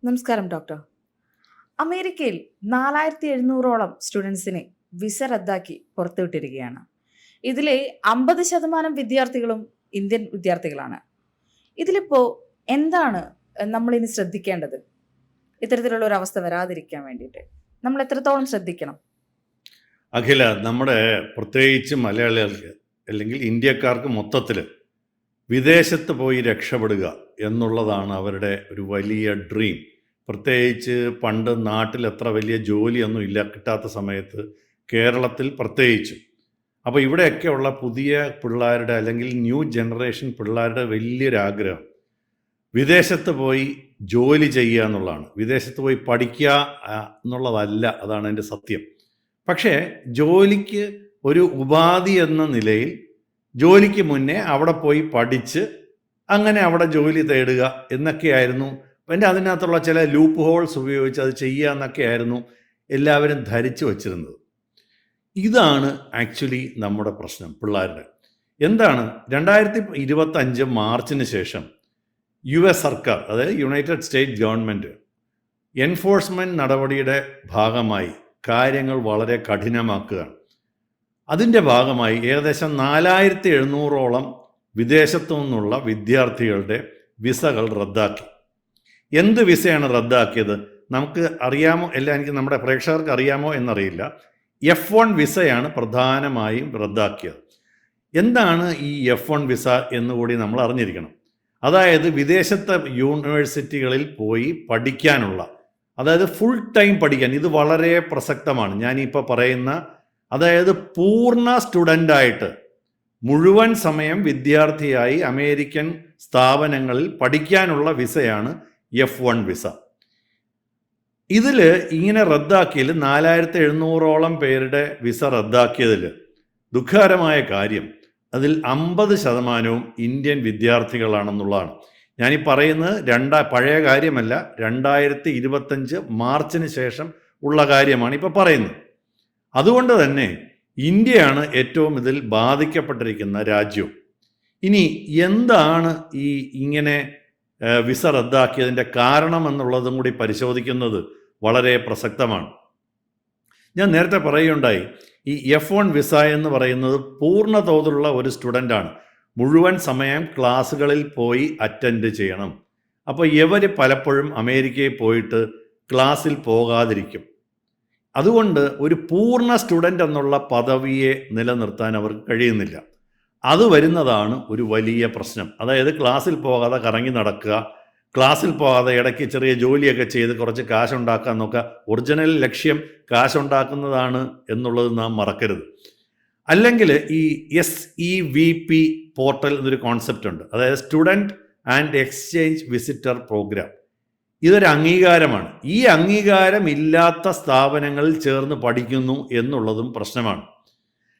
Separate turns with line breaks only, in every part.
നമസ്കാരം ഡോക്ടർ. അമേരിക്കയിൽ 4700ഓളം സ്റ്റുഡൻസിനെ വിസ റദ്ദാക്കി പുറത്തുവിട്ടിരിക്കുകയാണ്. ഇതിലെ 50% വിദ്യാർത്ഥികളും ഇന്ത്യൻ വിദ്യാർത്ഥികളാണ്. ഇതിലിപ്പോൾ എന്താണ് നമ്മളിനി ശ്രദ്ധിക്കേണ്ടത്? ഇത്തരത്തിലുള്ള ഒരു അവസ്ഥ വരാതിരിക്കാൻ വേണ്ടിയിട്ട് നമ്മൾ എത്രത്തോളം ശ്രദ്ധിക്കണം?
അഖില, നമ്മുടെ പ്രത്യേകിച്ച് മലയാളികൾക്ക് അല്ലെങ്കിൽ ഇന്ത്യക്കാർക്ക് മൊത്തത്തിൽ വിദേശത്ത് പോയി രക്ഷപ്പെടുക എന്നുള്ളതാണ് അവരുടെ ഒരു വലിയ ഡ്രീം. പ്രത്യേകിച്ച് പണ്ട് നാട്ടിൽ എത്ര വലിയ ജോലിയൊന്നും ഇല്ല കിട്ടാത്ത സമയത്ത് കേരളത്തിൽ പ്രത്യേകിച്ചും. അപ്പോൾ ഇവിടെയൊക്കെയുള്ള പുതിയ പിള്ളേരുടെ അല്ലെങ്കിൽ ന്യൂ ജനറേഷൻ പിള്ളേരുടെ വലിയൊരാഗ്രഹം വിദേശത്ത് പോയി ജോലി ചെയ്യുക എന്നുള്ളതാണ്. വിദേശത്ത് പോയി പഠിക്കുക എന്നുള്ളതല്ല, അതാണ് എൻ്റെ സത്യം. പക്ഷേ ജോലിക്ക് ഒരു ഉപാധി എന്ന നിലയിൽ ജോലിക്ക് മുന്നേ അവിടെ പോയി പഠിച്ച് അങ്ങനെ അവിടെ ജോലി തേടുക എന്നൊക്കെയായിരുന്നു. പിന്നെ അതിനകത്തുള്ള ചില ലൂപ്പ് ഹോൾസ് ഉപയോഗിച്ച് അത് ചെയ്യുക എന്നൊക്കെയായിരുന്നു എല്ലാവരും ധരിച്ചു വച്ചിരുന്നത്. ഇതാണ് ആക്ച്വലി നമ്മുടെ പ്രശ്നം പിള്ളേരുടെ. എന്താണ് 2025 മാർച്ചിന് ശേഷം US സർക്കാർ, അതായത് യുണൈറ്റഡ് സ്റ്റേറ്റ് ഗവൺമെൻറ് എൻഫോഴ്സ്മെൻറ്റ് നടപടിയുടെ ഭാഗമായി കാര്യങ്ങൾ വളരെ കഠിനമാക്കുകയാണ്. അതിൻ്റെ ഭാഗമായി ഏകദേശം 4700ഓളം വിദേശത്തു നിന്നുള്ള വിദ്യാർത്ഥികളുടെ വിസകൾ റദ്ദാക്കി. എന്ത് വിസയാണ് റദ്ദാക്കിയത്? നമുക്ക് അറിയാമോ? എല്ലാം എനിക്ക് നമ്മുടെ പ്രേക്ഷകർക്ക് അറിയാമോ എന്നറിയില്ല. F1 വിസയാണ് പ്രധാനമായും റദ്ദാക്കിയത്. എന്താണ് ഈ F1 വിസ എന്നുകൂടി നമ്മൾ അറിഞ്ഞിരിക്കണം. അതായത് വിദേശത്തെ യൂണിവേഴ്സിറ്റികളിൽ പോയി പഠിക്കാനുള്ള, അതായത് ഫുൾ ടൈം പഠിക്കാൻ. ഇത് വളരെ പ്രസക്തമാണ് ഞാനിപ്പോൾ പറയുന്ന. അതായത് പൂർണ്ണ സ്റ്റുഡൻ്റായിട്ട് മുഴുവൻ സമയം വിദ്യാർത്ഥിയായി അമേരിക്കൻ സ്ഥാപനങ്ങളിൽ പഠിക്കാനുള്ള വിസയാണ് F1 വിസ. ഇതിൽ ഇങ്ങനെ റദ്ദാക്കിയതിൽ 4700ഓളം പേരുടെ വിസ റദ്ദാക്കിയതിൽ ദുഃഖകരമായ കാര്യം അതിൽ 50% ഇന്ത്യൻ വിദ്യാർത്ഥികളാണെന്നുള്ളതാണ്. ഞാനീ പറയുന്നത് പഴയ കാര്യമല്ല, 2025 മാർച്ചിന് ശേഷം ഉള്ള കാര്യമാണ് ഇപ്പോൾ പറയുന്നത്. അതുകൊണ്ട് തന്നെ ഇന്ത്യയാണ് ഏറ്റവും ഇതിൽ ബാധിക്കപ്പെട്ടിരിക്കുന്ന രാജ്യവും. ഇനി എന്താണ് ഈ ഇങ്ങനെ വിസ റദ്ദാക്കിയതിൻ്റെ കാരണം എന്നുള്ളതും കൂടി പരിശോധിക്കുന്നത് വളരെ പ്രസക്തമാണ്. ഞാൻ നേരത്തെ പറയുകയുണ്ടായി, ഈ F1 വിസ എന്ന് പറയുന്നത് പൂർണ്ണ തോതിലുള്ള ഒരു സ്റ്റുഡൻ്റാണ്. മുഴുവൻ സമയം ക്ലാസ്സുകളിൽ പോയി അറ്റൻഡ് ചെയ്യണം. അപ്പോൾ ഇവർ പലപ്പോഴും അമേരിക്കയിൽ പോയിട്ട് ക്ലാസ്സിൽ പോകാതിരിക്കും. അതുകൊണ്ട് ഒരു പൂർണ്ണ സ്റ്റുഡൻ്റ് എന്നുള്ള പദവിയെ നിലനിർത്താൻ അവർക്ക് കഴിയുന്നില്ല. അത് വരുന്നതാണ് ഒരു വലിയ പ്രശ്നം. അതായത് ക്ലാസ്സിൽ പോകാതെ കറങ്ങി നടക്കുക, ക്ലാസ്സിൽ പോകാതെ ഇടയ്ക്ക് ചെറിയ ജോലിയൊക്കെ ചെയ്ത് കുറച്ച് കാശുണ്ടാക്കാൻ നോക്കുക. ഒറിജിനൽ ലക്ഷ്യം കാശുണ്ടാക്കുന്നതാണ് എന്നുള്ളത് നാം മറക്കരുത്. അല്ലെങ്കിൽ ഈ SEVP പോർട്ടൽ എന്നൊരു കോൺസെപ്റ്റ് ഉണ്ട്, അതായത് student and exchange visitor program. ഇതൊരു അംഗീകാരമാണ്. ഈ അംഗീകാരം ഇല്ലാത്ത സ്ഥാപനങ്ങളിൽ ചേർന്ന് പഠിക്കുന്നു എന്നുള്ളതും പ്രശ്നമാണ്.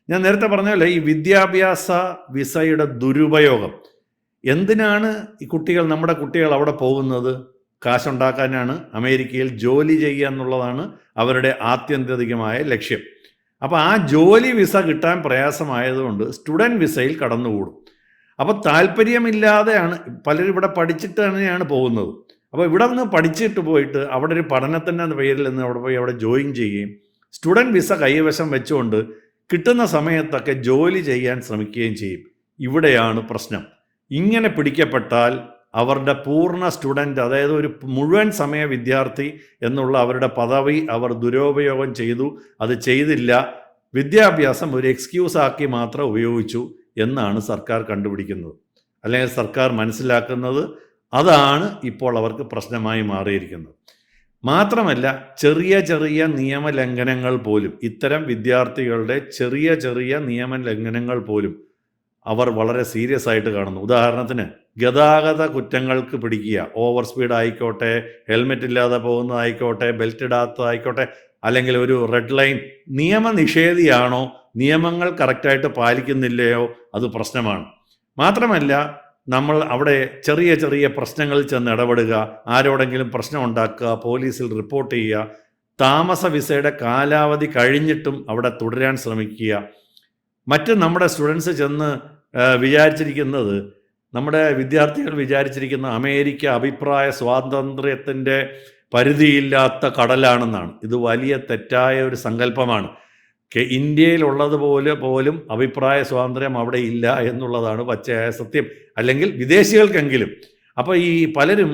ഞാൻ നേരത്തെ പറഞ്ഞ പോലെ ഈ വിദ്യാഭ്യാസ വിസയുടെ ദുരുപയോഗം. എന്തിനാണ് ഈ നമ്മുടെ കുട്ടികൾ അവിടെ പോകുന്നത്? കാശുണ്ടാക്കാനാണ്. അമേരിക്കയിൽ ജോലി ചെയ്യുക എന്നുള്ളതാണ് അവരുടെ ആത്യന്തികമായ ലക്ഷ്യം. അപ്പോൾ ആ ജോലി വിസ കിട്ടാൻ പ്രയാസമായതുകൊണ്ട് സ്റ്റുഡൻറ്റ് വിസയിൽ കടന്നുകൂടും. അപ്പോൾ താല്പര്യമില്ലാതെയാണ് പലരും ഇവിടെ പഠിച്ചിട്ട് തന്നെയാണ് പോകുന്നത്. അപ്പോൾ ഇവിടെ നിന്ന് പഠിച്ചിട്ട് പോയിട്ട് അവിടെ ഒരു പഠനത്തിൻ്റെ പേരിൽ നിന്ന് അവിടെ പോയി അവിടെ ജോയിൻ ചെയ്യുകയും സ്റ്റുഡൻറ്റ് വിസ കൈവശം വെച്ചുകൊണ്ട് കിട്ടുന്ന സമയത്തൊക്കെ ജോലി ചെയ്യാൻ ശ്രമിക്കുകയും ചെയ്യും. ഇവിടെയാണ് പ്രശ്നം. ഇങ്ങനെ പിടിക്കപ്പെട്ടാൽ അവരുടെ പൂർണ്ണ സ്റ്റുഡൻറ്റ്, അതായത് ഒരു മുഴുവൻ സമയ വിദ്യാർത്ഥി എന്നുള്ള അവരുടെ പദവി അവർ ദുരുപയോഗം ചെയ്തു. അത് ചെയ്തില്ല, വിദ്യാഭ്യാസം ഒരു എക്സ്ക്യൂസാക്കി മാത്രം ഉപയോഗിച്ചു എന്നാണ് സർക്കാർ കണ്ടുപിടിക്കുന്നത്, അല്ലെങ്കിൽ സർക്കാർ മനസ്സിലാക്കുന്നത്. അതാണ് ഇപ്പോൾ അവർക്ക് പ്രശ്നമായി മാറിയിരിക്കുന്നത്. മാത്രമല്ല, ചെറിയ ചെറിയ നിയമലംഘനങ്ങൾ പോലും, ഇത്തരം വിദ്യാർത്ഥികളുടെ ചെറിയ ചെറിയ നിയമലംഘനങ്ങൾ പോലും അവർ വളരെ സീരിയസ് ആയിട്ട് കാണുന്നു. ഉദാഹരണത്തിന് ഗതാഗത കുറ്റങ്ങൾക്ക് പിടിക്കുക. ഓവർ സ്പീഡ് ആയിക്കോട്ടെ, ഹെൽമെറ്റ് ഇല്ലാതെ പോകുന്നതായിക്കോട്ടെ, ബെൽറ്റ് ഇടാത്തതായിക്കോട്ടെ, അല്ലെങ്കിൽ ഒരു റെഡ് ലൈൻ നിയമനിഷേധിയാണോ, നിയമങ്ങൾ കറക്റ്റായിട്ട് പാലിക്കുന്നില്ലയോ, അത് പ്രശ്നമാണ്. മാത്രമല്ല, നമ്മൾ അവിടെ ചെറിയ ചെറിയ പ്രശ്നങ്ങളിൽ ചെന്ന് ഇടപെടുക, ആരോടെങ്കിലും പ്രശ്നം ഉണ്ടാക്കുക, പോലീസിൽ റിപ്പോർട്ട് ചെയ്യുക, താമസ വിസയുടെ കാലാവധി കഴിഞ്ഞിട്ടും അവിടെ തുടരാൻ ശ്രമിക്കുക. നമ്മുടെ സ്റ്റുഡൻസ് ചെന്ന് വിചാരിച്ചിരിക്കുന്നത് നമ്മുടെ വിദ്യാർത്ഥികൾ വിചാരിച്ചിരിക്കുന്ന അമേരിക്ക അഭിപ്രായ സ്വാതന്ത്ര്യത്തിൻ്റെ പരിധിയില്ലാത്ത കടലാണെന്നാണ്. ഇത് വലിയ തെറ്റായ ഒരു സങ്കല്പമാണ്. ഇന്ത്യയിലുള്ളതുപോലെ പോലും അഭിപ്രായ സ്വാതന്ത്ര്യം അവിടെ ഇല്ല എന്നുള്ളതാണ് പച്ചയായ സത്യം, അല്ലെങ്കിൽ വിദേശികൾക്കെങ്കിലും. അപ്പോൾ ഈ പലരും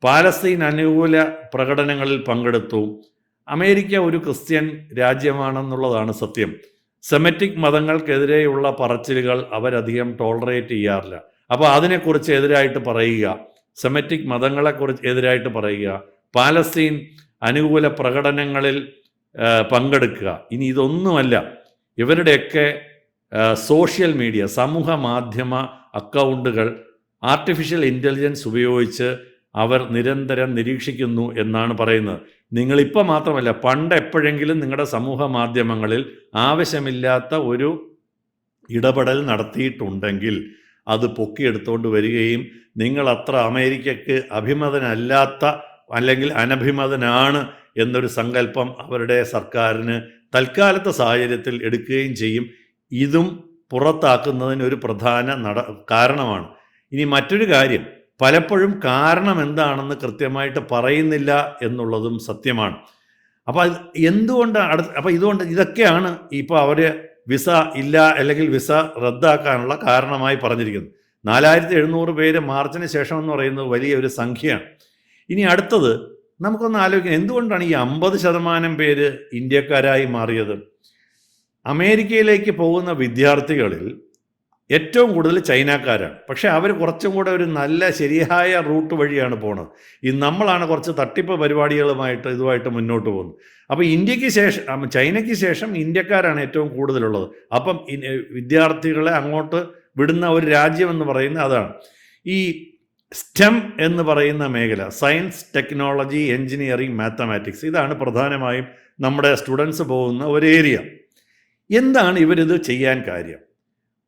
പാലസ്തീൻ അനുകൂല പ്രകടനങ്ങളിൽ പങ്കെടുത്തു. അമേരിക്ക ഒരു ക്രിസ്ത്യൻ രാജ്യമാണെന്നുള്ളതാണ് സത്യം. സെമറ്റിക് മതങ്ങൾക്കെതിരെയുള്ള പറച്ചിലുകൾ അവരധികം ടോളറേറ്റ് ചെയ്യാറില്ല. അപ്പോൾ അതിനെക്കുറിച്ച് എതിരായിട്ട് പറയുക, സെമറ്റിക് മതങ്ങളെക്കുറിച്ച് എതിരായിട്ട് പറയുക, പാലസ്തീൻ അനുകൂല പ്രകടനങ്ങളിൽ പങ്കെടുക്കുക. ഇനി ഇതൊന്നുമല്ല, ഇവരുടെയൊക്കെ സോഷ്യൽ മീഡിയ, സമൂഹ മാധ്യമ അക്കൗണ്ടുകൾ ആർട്ടിഫിഷ്യൽ ഇൻ്റലിജൻസ് ഉപയോഗിച്ച് അവർ നിരന്തരം നിരീക്ഷിക്കുന്നു എന്നാണ് പറയുന്നത്. നിങ്ങളിപ്പോൾ മാത്രമല്ല, പണ്ട് എപ്പോഴെങ്കിലും നിങ്ങളുടെ സമൂഹ മാധ്യമങ്ങളിൽ ആവശ്യമില്ലാത്ത ഒരു ഇടപെടൽ നടത്തിയിട്ടുണ്ടെങ്കിൽ അത് പൊക്കിയെടുത്തുകൊണ്ട് വരികയും നിങ്ങൾ അത്ര അമേരിക്കയ്ക്ക് അഭിമതനല്ലാത്ത അല്ലെങ്കിൽ അനഭിമതനാണ് എന്നൊരു സങ്കല്പം അവരുടെ സർക്കാരിന് തൽക്കാലത്തെ സാഹചര്യത്തിൽ എടുക്കുകയും ചെയ്യും. ഇതും പുറത്താക്കുന്നതിന് ഒരു പ്രധാന കാരണമാണ്. ഇനി മറ്റൊരു കാര്യം, പലപ്പോഴും കാരണം എന്താണെന്ന് കൃത്യമായിട്ട് പറയുന്നില്ല എന്നുള്ളതും സത്യമാണ്. അപ്പോൾ എന്തുകൊണ്ട് അപ്പോൾ ഇതൊക്കെയാണ് ഇപ്പോൾ അവർ വിസ ഇല്ല അല്ലെങ്കിൽ വിസ റദ്ദാക്കാനുള്ള കാരണമായി പറഞ്ഞിരിക്കുന്നത്. 4700 പേര് മാർച്ചിന് ശേഷം എന്ന് പറയുന്നത് വലിയൊരു സംഖ്യയാണ്. ഇനി അടുത്തത് നമുക്കൊന്ന് ആലോചിക്കാം, എന്തുകൊണ്ടാണ് ഈ 50% പേര് ഇന്ത്യക്കാരായി മാറിയത്? അമേരിക്കയിലേക്ക് പോകുന്ന വിദ്യാർത്ഥികളിൽ ഏറ്റവും കൂടുതൽ ചൈനക്കാരാണ്. പക്ഷേ അവർ കുറച്ചും കൂടെ ഒരു നല്ല ശരിയായ റൂട്ട് വഴിയാണ് പോണത്. നമ്മളാണ് കുറച്ച് തട്ടിപ്പ് പരിപാടികളുമായിട്ട് ഇതുമായിട്ട് മുന്നോട്ട് പോകുന്നത്. അപ്പോൾ ചൈനയ്ക്ക് ശേഷം ഇന്ത്യക്കാരാണ് ഏറ്റവും കൂടുതലുള്ളത്. അപ്പം വിദ്യാർത്ഥികളെ അങ്ങോട്ട് വിടുന്ന ഒരു രാജ്യം എന്ന് പറയുന്നത് അതാണ്. ഈ സ്റ്റെം എന്ന് പറയുന്ന മേഖല, സയൻസ്, ടെക്നോളജി, എൻജിനീയറിംഗ്, മാത്തമാറ്റിക്സ്, ഇതാണ് പ്രധാനമായും നമ്മുടെ സ്റ്റുഡൻസ് പോകുന്ന ഒരു ഏരിയ. എന്താണ് ഇവരിത് ചെയ്യാൻ കാര്യം?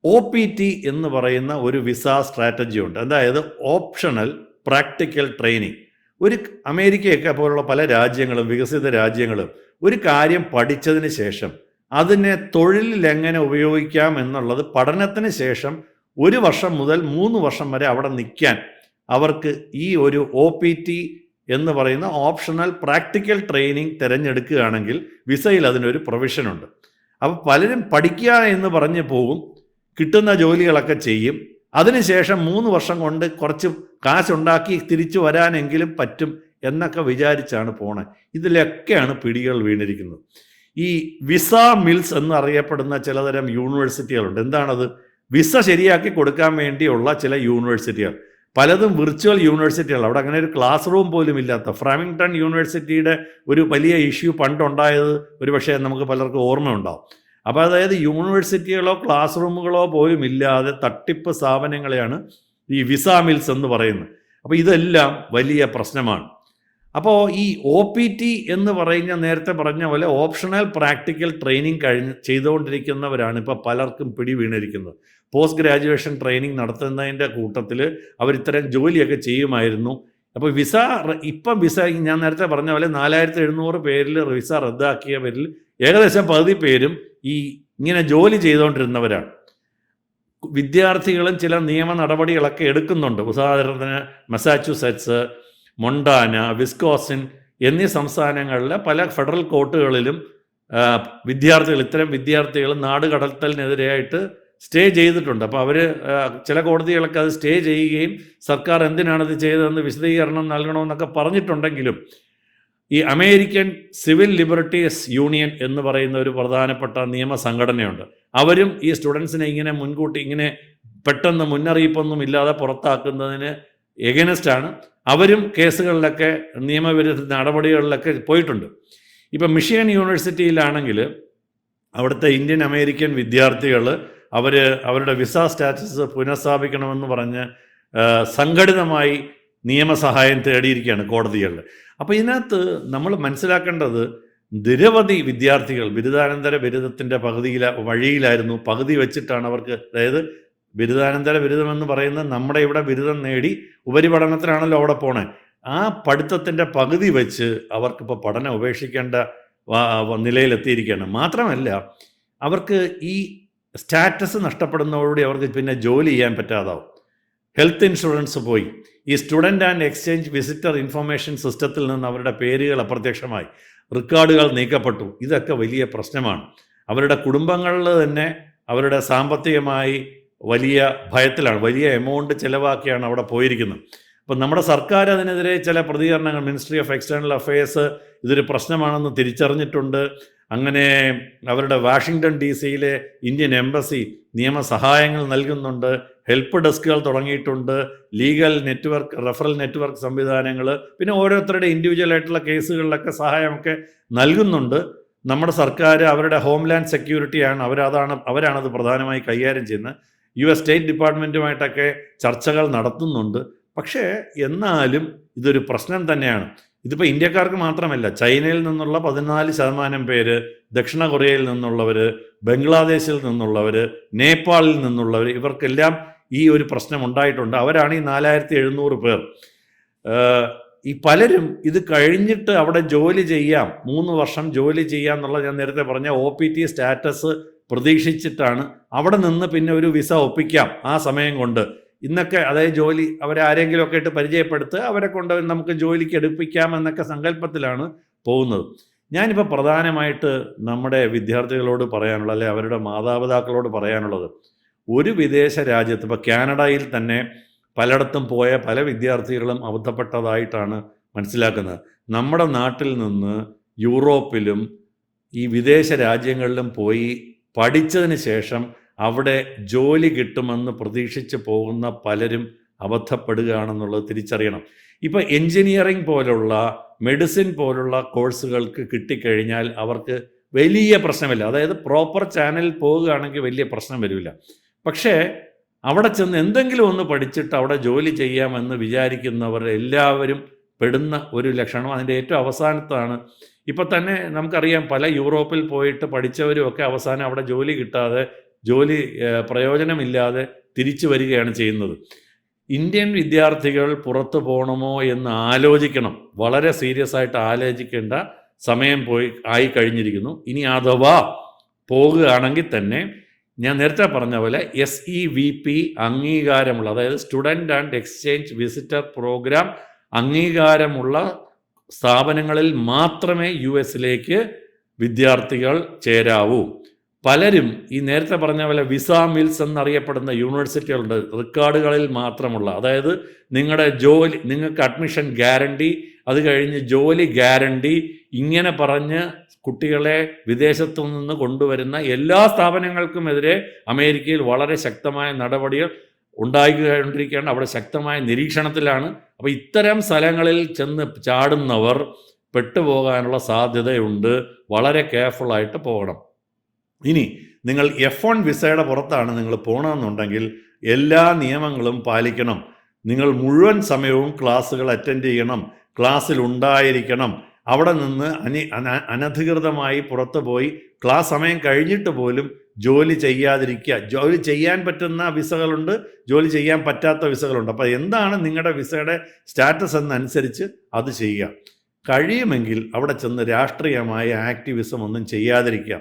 OPT എന്ന് പറയുന്ന ഒരു വിസ സ്ട്രാറ്റജി ഉണ്ട്. അതായത് ഓപ്ഷണൽ പ്രാക്ടിക്കൽ ട്രെയിനിങ്. ഒരു അമേരിക്കയൊക്കെ പോലുള്ള പല രാജ്യങ്ങളും, വികസിത രാജ്യങ്ങളും, ഒരു കാര്യം പഠിച്ചതിന് ശേഷം അതിനെ തൊഴിലിൽ എങ്ങനെ ഉപയോഗിക്കാം എന്നുള്ളത് പഠനത്തിന് ശേഷം 1 വർഷം മുതൽ 3 വർഷം വരെ അവിടെ നിൽക്കാൻ അവർക്ക് ഈ ഒരു OPT എന്ന് പറയുന്ന ഓപ്ഷണൽ പ്രാക്ടിക്കൽ ട്രെയിനിങ് തിരഞ്ഞെടുക്കുകയാണെങ്കിൽ വിസയിൽ അതിനൊരു പ്രൊവിഷനുണ്ട്. അപ്പോൾ പലരും പഠിക്കുക എന്ന് പറഞ്ഞ് പോകും, കിട്ടുന്ന ജോലികളൊക്കെ ചെയ്യും, അതിനുശേഷം 3 വർഷം കൊണ്ട് കുറച്ച് കാശുണ്ടാക്കി തിരിച്ചു വരാനെങ്കിലും പറ്റും എന്നൊക്കെ വിചാരിച്ചാണ് പോണേ. ഇതിലൊക്കെയാണ് പിടികൾ വീണിരിക്കുന്നത്. ഈ വിസ മിൽസ് എന്നറിയപ്പെടുന്ന ചിലതരം യൂണിവേഴ്സിറ്റികളുണ്ട്. എന്താണത്? വിസ ശരിയാക്കി കൊടുക്കാൻ വേണ്ടിയുള്ള ചില യൂണിവേഴ്സിറ്റികൾ, പലതും വിർച്വൽ യൂണിവേഴ്സിറ്റികൾ. അവിടെ അങ്ങനെ ഒരു ക്ലാസ് റൂം പോലും ഇല്ലാത്ത, ഫ്രാമിംഗ്ടൺ യൂണിവേഴ്സിറ്റിയുടെ ഒരു വലിയ ഇഷ്യൂ പണ്ടുണ്ടായത് ഒരു പക്ഷേ നമുക്ക് പലർക്കും ഓർമ്മയുണ്ടാവും. അപ്പോൾ അതായത് യൂണിവേഴ്സിറ്റികളോ ക്ലാസ് റൂമുകളോ പോലും ഇല്ലാതെ തട്ടിപ്പ് സ്ഥാപനങ്ങളെയാണ് ഈ വിസ മിൽസ് എന്ന് പറയുന്നത്. അപ്പോൾ ഇതെല്ലാം വലിയ പ്രശ്നമാണ്. അപ്പോൾ ഈ OPT എന്ന് പറയുന്ന, നേരത്തെ പറഞ്ഞ പോലെ ഓപ്ഷണൽ പ്രാക്ടിക്കൽ ട്രെയിനിങ് ചെയ്തുകൊണ്ടിരിക്കുന്നവരാണ് ഇപ്പോൾ പലർക്കും പിടി വീണിരിക്കുന്നത്. പോസ്റ്റ് ഗ്രാജുവേഷൻ ട്രെയിനിങ് നടത്തുന്നതിൻ്റെ കൂട്ടത്തിൽ അവരിത്തരം ജോലിയൊക്കെ ചെയ്യുമായിരുന്നു. അപ്പോൾ ഇപ്പം വിസ ഞാൻ നേരത്തെ പറഞ്ഞ പോലെ 4700 പേരിൽ വിസ റദ്ദാക്കിയവരിൽ ഏകദേശം പകുതി പേരും ഇങ്ങനെ ജോലി ചെയ്തുകൊണ്ടിരുന്നവരാണ്. വിദ്യാർത്ഥികളും ചില നിയമ നടപടികളൊക്കെ എടുക്കുന്നുണ്ട്. ഉദാഹരണത്തിന് മസാച്യുസെറ്റ്സ്, മൊണ്ടാന, വിസ്കോസിൻ എന്നീ സംസ്ഥാനങ്ങളിലെ പല ഫെഡറൽ കോർട്ടുകളിലും ഇത്തരം വിദ്യാർത്ഥികൾ നാടുകടത്തലിനെതിരെയായിട്ട് സ്റ്റേ ചെയ്തിട്ടുണ്ട്. അപ്പോൾ അവർ ചില കോടതികളൊക്കെ അത് സ്റ്റേ ചെയ്യുകയും സർക്കാർ എന്തിനാണത് ചെയ്തതെന്ന് വിശദീകരണം നൽകണമെന്നൊക്കെ പറഞ്ഞിട്ടുണ്ടെങ്കിലും ഈ അമേരിക്കൻ സിവിൽ ലിബർട്ടീസ് യൂണിയൻ എന്ന് പറയുന്ന ഒരു പ്രധാനപ്പെട്ട നിയമ സംഘടനയുണ്ട്. അവരും ഈ സ്റ്റുഡൻസിനെ ഇങ്ങനെ മുൻകൂട്ടി ഇങ്ങനെ പെട്ടെന്ന് മുന്നറിയിപ്പൊന്നും ഇല്ലാതെ പുറത്താക്കുന്നതിന് എഗനസ്റ്റാണ്. അവരും കേസുകളിലൊക്കെ നിയമവിരുദ്ധ നടപടികളിലൊക്കെ പോയിട്ടുണ്ട്. ഇപ്പം മിഷിഗൻ യൂണിവേഴ്സിറ്റിയിലാണെങ്കിൽ അവിടുത്തെ ഇന്ത്യൻ അമേരിക്കൻ വിദ്യാർത്ഥികൾ അവരുടെ വിസ സ്റ്റാറ്റസ് പുനഃസ്ഥാപിക്കണമെന്ന് പറഞ്ഞ് സംഘടിതമായി നിയമസഹായം തേടിയിരിക്കുകയാണ് കോടതികളിൽ. അപ്പോൾ ഇതിനകത്ത് നമ്മൾ മനസ്സിലാക്കേണ്ടത്, നിരവധി വിദ്യാർത്ഥികൾ ബിരുദാനന്തര ബിരുദത്തിൻ്റെ വഴിയിലായിരുന്നു. പകുതി വെച്ചിട്ടാണ് അവർക്ക്, അതായത് ബിരുദാനന്തര ബിരുദമെന്ന് പറയുന്നത് നമ്മുടെ ഇവിടെ ബിരുദം നേടി ഉപരിപഠനത്തിനാണല്ലോ അവിടെ പോണേ. ആ പഠിത്തത്തിൻ്റെ പകുതി വെച്ച് അവർക്കിപ്പോൾ പഠനം ഉപേക്ഷിക്കേണ്ട നിലയിലെത്തിയിരിക്കുകയാണ്. മാത്രമല്ല, അവർക്ക് ഈ സ്റ്റാറ്റസ് നഷ്ടപ്പെടുന്നതോടുകൂടി അവർക്ക് പിന്നെ ജോലി ചെയ്യാൻ പറ്റാതാവും. ഹെൽത്ത് ഇൻഷുറൻസ് പോയി. ഈ student and exchange visitor information സിസ്റ്റത്തിൽ നിന്ന് അവരുടെ പേരുകൾ അപ്രത്യക്ഷമായി, റെക്കോർഡുകൾ നീക്കപ്പെട്ടു. ഇതൊക്കെ വലിയ പ്രശ്നമാണ്. അവരുടെ കുടുംബങ്ങളിൽ തന്നെ അവരുടെ സാമ്പത്തികമായി വലിയ ഭയത്തിലാണ്. വലിയ എമൗണ്ട് ചിലവാക്കിയാണ് അവിടെ പോയിരിക്കുന്നത്. അപ്പം നമ്മുടെ സർക്കാർ അതിനെതിരെ ചില പ്രതികരണങ്ങൾ, മിനിസ്ട്രി ഓഫ് എക്സ്റ്റേണൽ അഫയേഴ്സ് ഇതൊരു പ്രശ്നമാണെന്ന് തിരിച്ചറിഞ്ഞിട്ടുണ്ട്. അങ്ങനെ അവരുടെ വാഷിങ്ടൺ DC-യിലെ ഇന്ത്യൻ എംബസി നിയമസഹായങ്ങൾ നൽകുന്നുണ്ട്. ഹെൽപ്പ് ഡെസ്കുകൾ തുടങ്ങിയിട്ടുണ്ട്. ലീഗൽ നെറ്റ്വർക്ക്, റെഫറൽ നെറ്റ്വർക്ക് സംവിധാനങ്ങൾ, പിന്നെ ഓരോരുത്തരുടെ ഇൻഡിവിജ്വൽ ആയിട്ടുള്ള കേസുകളിലൊക്കെ സഹായമൊക്കെ നൽകുന്നുണ്ട്. നമ്മുടെ സർക്കാർ, അവരുടെ ഹോംലാൻഡ് സെക്യൂരിറ്റിയാണ്, അവരാണത് പ്രധാനമായി കൈകാര്യം ചെയ്യുന്നത്. US സ്റ്റേറ്റ് ഡിപ്പാർട്ട്മെൻറ്റുമായിട്ടൊക്കെ ചർച്ചകൾ നടത്തുന്നുണ്ട്. പക്ഷേ എന്നാലും ഇതൊരു പ്രശ്നം തന്നെയാണ്. ഇതിപ്പോൾ ഇന്ത്യക്കാർക്ക് മാത്രമല്ല, ചൈനയിൽ നിന്നുള്ള 14% പേര്, ദക്ഷിണ കൊറിയയിൽ നിന്നുള്ളവർ, ബംഗ്ലാദേശിൽ നിന്നുള്ളവർ, നേപ്പാളിൽ നിന്നുള്ളവർ, ഇവർക്കെല്ലാം ഈ ഒരു പ്രശ്നം ഉണ്ടായിട്ടുണ്ട്. അവരാണ് ഈ 4700 പേർ. ഈ പലരും ഇത് കഴിഞ്ഞിട്ട് അവിടെ ജോലി ചെയ്യാം, 3 വർഷം ജോലി ചെയ്യാം എന്നുള്ള ഞാൻ നേരത്തെ പറഞ്ഞ OPT സ്റ്റാറ്റസ് പ്രതീക്ഷിച്ചിട്ടാണ് അവിടെ നിന്ന് പിന്നെ ഒരു വിസ ഒപ്പിക്കാം ആ സമയം കൊണ്ട്. ഇന്നൊക്കെ അതായത് ജോലി അവരെ ആരെങ്കിലുമൊക്കെ ഇട്ട് പരിചയപ്പെടുത്തുക, അവരെ കൊണ്ട് നമുക്ക് ജോലിക്ക് എടുപ്പിക്കാം എന്നൊക്കെ സങ്കല്പത്തിലാണ് പോകുന്നത്. ഞാനിപ്പോൾ പ്രധാനമായിട്ട് നമ്മുടെ വിദ്യാർത്ഥികളോട് പറയാനുള്ളത്, അല്ലെ അവരുടെ മാതാപിതാക്കളോട് പറയാനുള്ളത്, ഒരു വിദേശ രാജ്യത്ത്, ഇപ്പോൾ കാനഡയിൽ തന്നെ പലയിടത്തും പോയ പല വിദ്യാർത്ഥികളും അബദ്ധപ്പെട്ടതായിട്ടാണ് മനസ്സിലാക്കുന്നത്. നമ്മുടെ നാട്ടിൽ നിന്ന് യൂറോപ്പിലും ഈ വിദേശ രാജ്യങ്ങളിലും പോയി പഠിച്ചതിന് ശേഷം അവിടെ ജോലി കിട്ടുമെന്ന് പ്രതീക്ഷിച്ച് പോകുന്ന പലരും അബദ്ധപ്പെടുകയാണെന്നുള്ളത് തിരിച്ചറിയണം. ഇപ്പോൾ എൻജിനീയറിംഗ് പോലുള്ള, മെഡിസിൻ പോലുള്ള കോഴ്സുകൾക്ക് കിട്ടിക്കഴിഞ്ഞാൽ അവർക്ക് വലിയ പ്രശ്നമില്ല. അതായത് പ്രോപ്പർ ചാനലിൽ പോവുകയാണെങ്കിൽ വലിയ പ്രശ്നം വരില്ല. പക്ഷേ അവിടെ ചെന്ന് എന്തെങ്കിലും ഒന്ന് പഠിച്ചിട്ട് അവിടെ ജോലി ചെയ്യാമെന്ന് വിചാരിക്കുന്നവർ എല്ലാവരും പെടുന്ന ഒരു ലക്ഷണം അതിൻ്റെ ഏറ്റവും അവസാനത്താണ്. ഇപ്പം തന്നെ നമുക്കറിയാം, പല യൂറോപ്പിൽ പോയിട്ട് പഠിച്ചവരും ഒക്കെ അവസാനം അവിടെ ജോലി കിട്ടാതെ, ജോലി പ്രയോജനമില്ലാതെ തിരിച്ചു വരികയാണ് ചെയ്യുന്നത്. ഇന്ത്യൻ വിദ്യാർത്ഥികൾ പുറത്തു പോകണമോ എന്ന് ആലോചിക്കണം. വളരെ സീരിയസ് ആയിട്ട് ആലോചിക്കേണ്ട സമയം ആയി കഴിഞ്ഞിരിക്കുന്നു. ഇനി അഥവാ പോകുകയാണെങ്കിൽ തന്നെ ഞാൻ നേരത്തെ പറഞ്ഞ പോലെ SEVP അംഗീകാരമുള്ള, അതായത് student and exchange visitor program അംഗീകാരമുള്ള സ്ഥാപനങ്ങളിൽ മാത്രമേ US-ലേക്ക് വിദ്യാർത്ഥികൾ ചേരാവൂ. പലരും ഈ നേരത്തെ പറഞ്ഞ പോലെ വിസ മിൽസ് എന്നറിയപ്പെടുന്ന യൂണിവേഴ്സിറ്റികളുണ്ട്, റെക്കോർഡുകളിൽ മാത്രമുള്ള, അതായത് നിങ്ങൾക്ക് അഡ്മിഷൻ ഗ്യാരണ്ടി, അത് കഴിഞ്ഞ് ജോലി ഗ്യാരണ്ടി, ഇങ്ങനെ പറഞ്ഞ് കുട്ടികളെ വിദേശത്തു നിന്ന് കൊണ്ടുവരുന്ന എല്ലാ സ്ഥാപനങ്ങൾക്കുമെതിരെ അമേരിക്കയിൽ വളരെ ശക്തമായ നടപടികൾ ഉണ്ടായിക്കൊണ്ടിരിക്കുകയാണ്. അവിടെ ശക്തമായ നിരീക്ഷണത്തിലാണ്. അപ്പോൾ ഇത്തരം സ്ഥലങ്ങളിൽ ചെന്ന് ചാടുന്നവർ പെട്ടുപോകാനുള്ള സാധ്യതയുണ്ട്. വളരെ കെയർഫുള്ളായിട്ട് പോകണം. ഇനി നിങ്ങൾ F1 വിസയുടെ പുറത്താണ് നിങ്ങൾ പോകണമെന്നുണ്ടെങ്കിൽ എല്ലാ നിയമങ്ങളും പാലിക്കണം. നിങ്ങൾ മുഴുവൻ സമയവും ക്ലാസ്സുകൾ അറ്റൻഡ് ചെയ്യണം, ക്ലാസ്സിൽ ഉണ്ടായിരിക്കണം. അവിടെ നിന്ന് അനധികൃതമായി പുറത്തു പോയി ക്ലാസ് സമയം കഴിഞ്ഞിട്ട് പോലും ജോലി ചെയ്യാതിരിക്കുക. ജോലി ചെയ്യാൻ പറ്റുന്ന വിസകളുണ്ട്, ജോലി ചെയ്യാൻ പറ്റാത്ത വിസകളുണ്ട്. അപ്പോൾ എന്താണ് നിങ്ങളുടെ വിസയുടെ സ്റ്റാറ്റസ് എന്നനുസരിച്ച് അത് ചെയ്യുക. കഴിയുമെങ്കിൽ അവിടെ ചെന്ന് രാഷ്ട്രീയമായ ആക്ടിവിസം ഒന്നും ചെയ്യാതിരിക്കുക.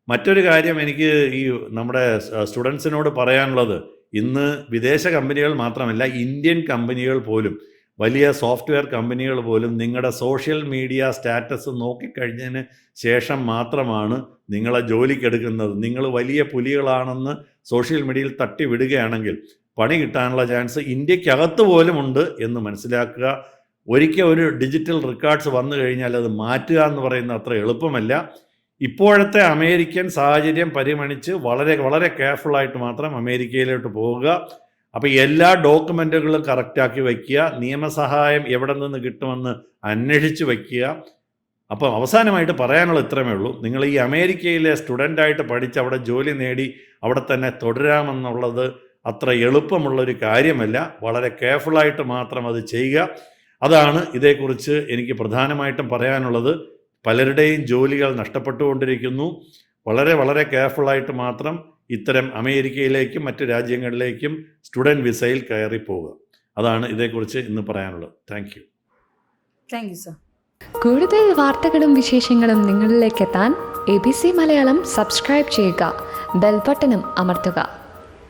മറ്റൊരു കാര്യം എനിക്ക് ഈ നമ്മുടെ സ്റ്റുഡൻസിനോട് പറയാനുള്ളത്, ഇന്ന് വിദേശ കമ്പനികൾ മാത്രമല്ല, ഇന്ത്യൻ കമ്പനികൾ പോലും, വലിയ സോഫ്റ്റ്വെയർ കമ്പനികൾ പോലും നിങ്ങളുടെ സോഷ്യൽ മീഡിയ സ്റ്റാറ്റസ് നോക്കിക്കഴിഞ്ഞതിന് ശേഷം മാത്രമാണ് നിങ്ങളെ ജോലിക്കെടുക്കുന്നത്. നിങ്ങൾ വലിയ പുലികളാണെന്ന് സോഷ്യൽ മീഡിയയിൽ തട്ടി വിടുകയാണെങ്കിൽ പണി കിട്ടാനുള്ള ചാൻസ് ഇന്ത്യക്കകത്ത് പോലും ഉണ്ട് എന്ന് മനസ്സിലാക്കുക. ഒരിക്കൽ ഒരു ഡിജിറ്റൽ റെക്കോർഡ്സ് വന്നു കഴിഞ്ഞാൽ അത് മാറ്റുക എന്ന് പറയുന്നത് അത്ര എളുപ്പമല്ല. ഇപ്പോഴത്തെ അമേരിക്കൻ സാഹചര്യം പരിഗണിച്ച് വളരെ വളരെ കെയർഫുള്ളായിട്ട് മാത്രം അമേരിക്കയിലോട്ട് പോവുക. അപ്പോൾ എല്ലാ ഡോക്യുമെൻറ്റുകളും കറക്റ്റാക്കി വയ്ക്കുക. നിയമസഹായം എവിടെ നിന്ന് കിട്ടുമെന്ന് അന്വേഷിച്ച് വയ്ക്കുക. അപ്പോൾ അവസാനമായിട്ട് പറയാനുള്ള ഇത്രമേ ഉള്ളൂ. നിങ്ങൾ ഈ അമേരിക്കയിലെ സ്റ്റുഡൻ്റായിട്ട് പഠിച്ച് അവിടെ ജോലി നേടി അവിടെ തന്നെ തുടരാമെന്നുള്ളത് അത്ര എളുപ്പമുള്ളൊരു കാര്യമല്ല. വളരെ കെയർഫുള്ളായിട്ട് മാത്രം അത് ചെയ്യുക. അതാണ് ഇതേക്കുറിച്ച് എനിക്ക് പ്രധാനമായിട്ടും പറയാനുള്ളത്. പലരുടെയും ജോലികൾ നഷ്ടപ്പെട്ടുകൊണ്ടിരിക്കുന്നു. വളരെ വളരെ കെയർഫുള്ളായിട്ട് മാത്രം ഇത്തരം അമേരിക്കയിലേക്കും മറ്റ് രാജ്യങ്ങളിലേക്കും സ്റ്റുഡൻറ്റ് വിസയിൽ കയറി പോവുക. അതാണ് ഇതേക്കുറിച്ച് ഇന്ന് പറയാനുള്ളത്. Thank you
sir.
കൂടുതൽ വാർത്തകളും വിശേഷങ്ങളും നിങ്ങളിലേക്ക് എത്താൻ ABC മലയാളം സബ്സ്ക്രൈബ് ചെയ്യുക, ബെൽ ബട്ടണും അമർത്തുക.